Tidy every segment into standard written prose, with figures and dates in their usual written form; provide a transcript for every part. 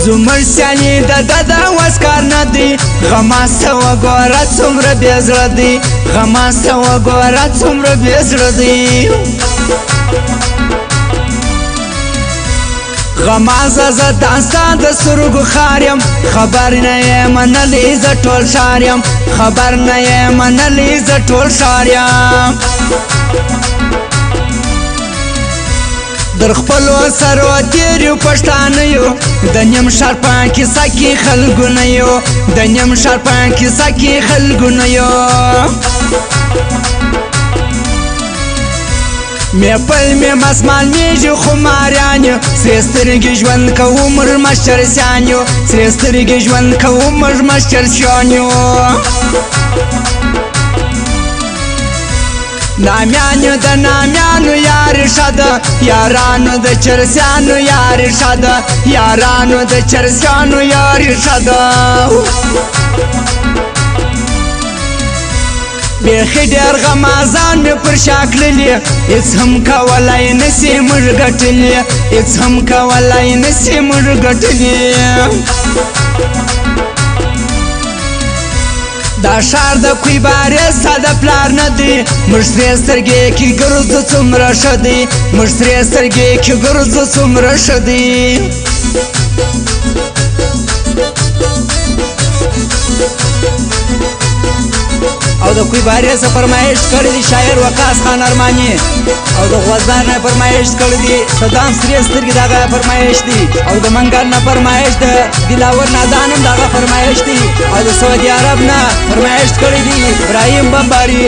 زمر سیالی دا واسکار ندی غماسته و گوره څومره بیزړه دی غماسته و گوره څومره بیزړه دی غمازه زه داستا د سترګو ښار یم خبر نه یې منلی زه ټول ښار یم خبر نه یې منلی زه ټول ښار یم در خپلو سرو تیریو پښتانه یو د نیم ښار په کیسه کې خلکونه یو د نیم ښار په کیسه کې خلکونه یو میپل میم اسمان میږي خماریان یو سرې سترګې ژوند کوو موږ مشرسیان یو سرې سترګې ژوند کوو موږ مشرسیان یو نامیانو د نامیانو یاري ښه ده یارانو د چرسیانو یاري ښه ده یارانو د چرسیانو یاري ښه ده بیخي ډېر غمازان مې پر شا کړلي هېڅ هم کولی نسي موږ ګټلي هېڅ هم کولی نسي موږ ګټلي دا ښار د کوی بارې ستا د پلار نه دی موږ سرې سترګې کې ګرځو څومره ښه دی موږ سرې سترګې کې ګرځو څومره ښه دی او د کوی بارې څه فرمایش کړی دی شاعر وقاص خان ارماني او د غوزدار نه فرمایش کړی دی صدام سرې سترګې د هغه فرمایش دی او د منګل نه فرمایش د دلاور نادان هم د هغه فرمایش دی او د سعودي عرب نه فرمایش کړی دی ابراهیم بمباري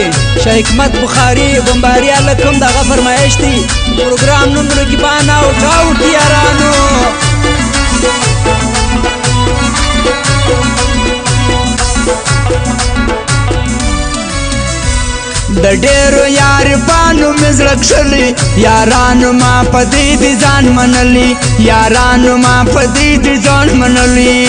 شاه حکمت بخاري بمباري هلک هم د هغه فرمایش دی پروګرام نوم رقیبان او ټاوټ یارانو د ډېرو یاربانو مې زړه کښلی یارانو ما په دې دي ځان منلی یارانو ما په دې دي ځان منلی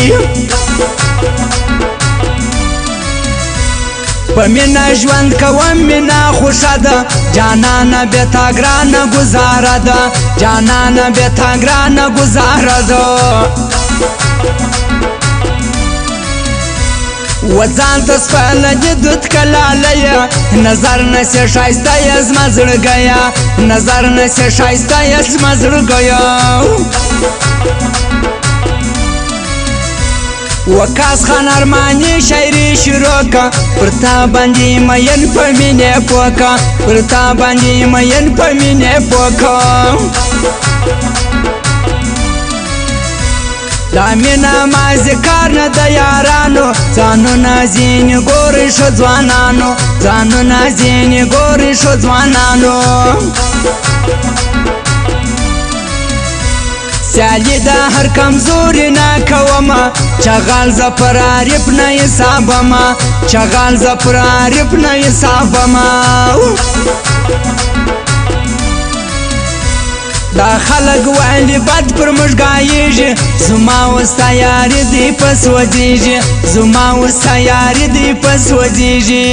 په مینه ژوند کوم مینه خوښه ده جانانه بې تا ګرانه ګزاره ده جانانه بې تا ګرانه ګزاره ده وځان ته سپله دې دود کلالیه نظر نسې ښایسته یې زما زړګیه نظر نسې ښایسته یې زما زړګیه وقاص خان ارماني شاعري شروع که پر تا باندې مین په مینې پوه که پر تا باندې مین په مینې پوه که دا مینه مازې کار نه د یارانو ځانونه ځینې ګورئ ښه ځوانانو ځانونه ځینې ګورئ ښه ځوانانو سیالي د هر کمزوري نه کومه چغال زه پر عارف نه حسابمه چغال زه پر عارف نه حسابمه دا خلق وایي بد پر موږ ګایېږي زما وستا یاري دی په سوځېږي زما وستا یاري دی په سوځېږي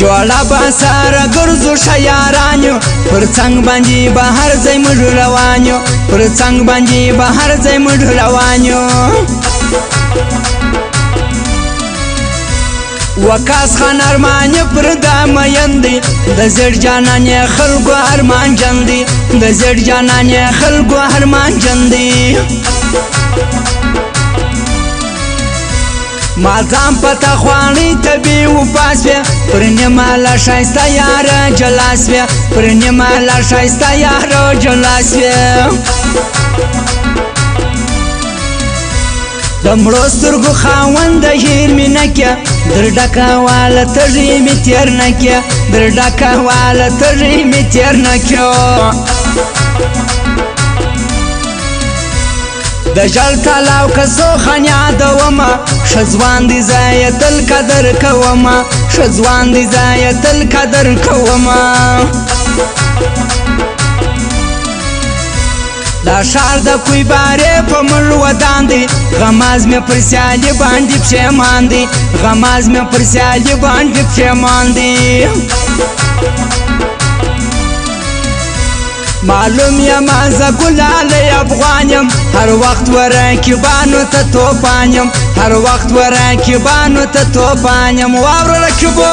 جوړه به سره ګرځو ښه یاران یو پر څنګ باندې به هر ځای موږ روان یو پر څنګ باندې به هر ځای موږ روان یو وقاص خان ارماني پر دا مین دی د زړ جانانې خلکو ارمان جن دی د زړ جانانې خلکو ارمان جن دی ما ځان پته خواني طبي وپاس وې پر نیمه لا ښایسته یاره جلاس وې پر نیمه لا ښایسته یاره جلاس وې د مړو سترګو خاوند هیر مې نه کې در ډکه واله تږي مې تېر نه کې در ډکه واله تږي مې تېر نه کې د ژړ تالاو کسو خان یادومه ښه ځوان دی زه یې تل قدر کومه ښه ځوان دی زه یې تل قدر کومه دا ښار د کوی بارې په مړ ودان دی غماز مې پر سیالي باندې پښیمان دی غماز مې پر سیالي باندې پښیمان دی معلوم یم زه ګلالی افغان یم هر وخت ورقیبانو ته توپان یم هر وخت ورقیبانو ته توپان یم واوره رقیبو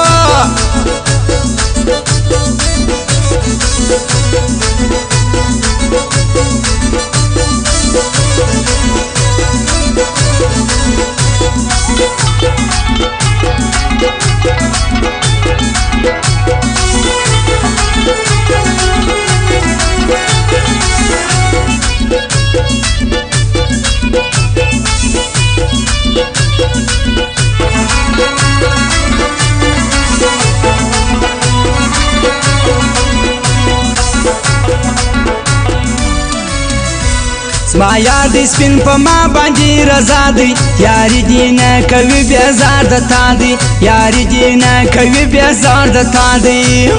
زما یار دی سپین په ما باندې رضا دی یاري دې نه کوي بیزار د تا دی یاري دې نه کوي بیزار د تا دی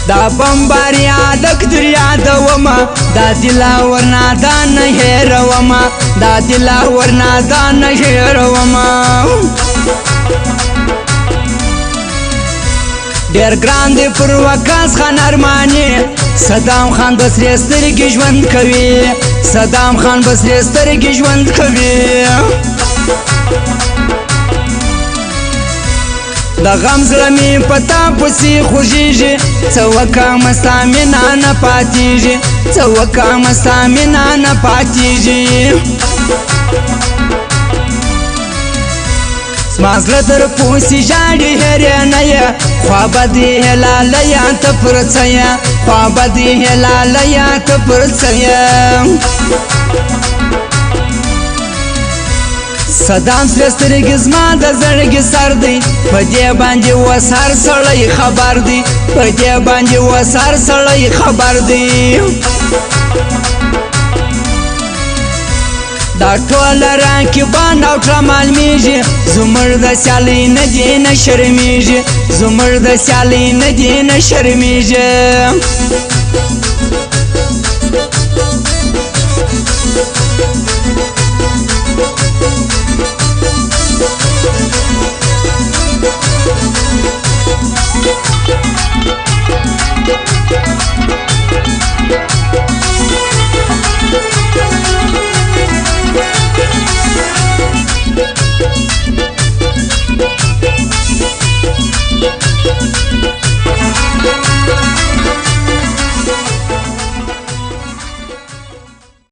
دا بمباریا لک دریا دوما دا دلا ورنادا نه هېرومه دا دلا ورنادا نه هېرومه ډېر ګران دی پر وقاص خان ارماني صدام خان به سرې سترګې ژوند کوي صدام خان به سرې سترګې ژوند کوي د غم زړه مې په تا پسې خوږېږي څه وکړم ستا مینه نه پاتېږي څه وکړم ستا مینه نه پاتېږي زما زړه در پوسې ژاړي هېرې نه یې خوا به دې هلالیه ته پر څه یې خوا به دې هلالیه ته پر څه یې صدام سرې سترګې زما د زړګي سر دی په دې باندې اوس هر سړی خبر دی په دې باندې اوس هر سړی خبر دی دا ټول راکبان او معلومیږي زموږ د سیالۍ نه دي نه شرمیږي زموږ د سیالۍ نه دي نه شرمیږي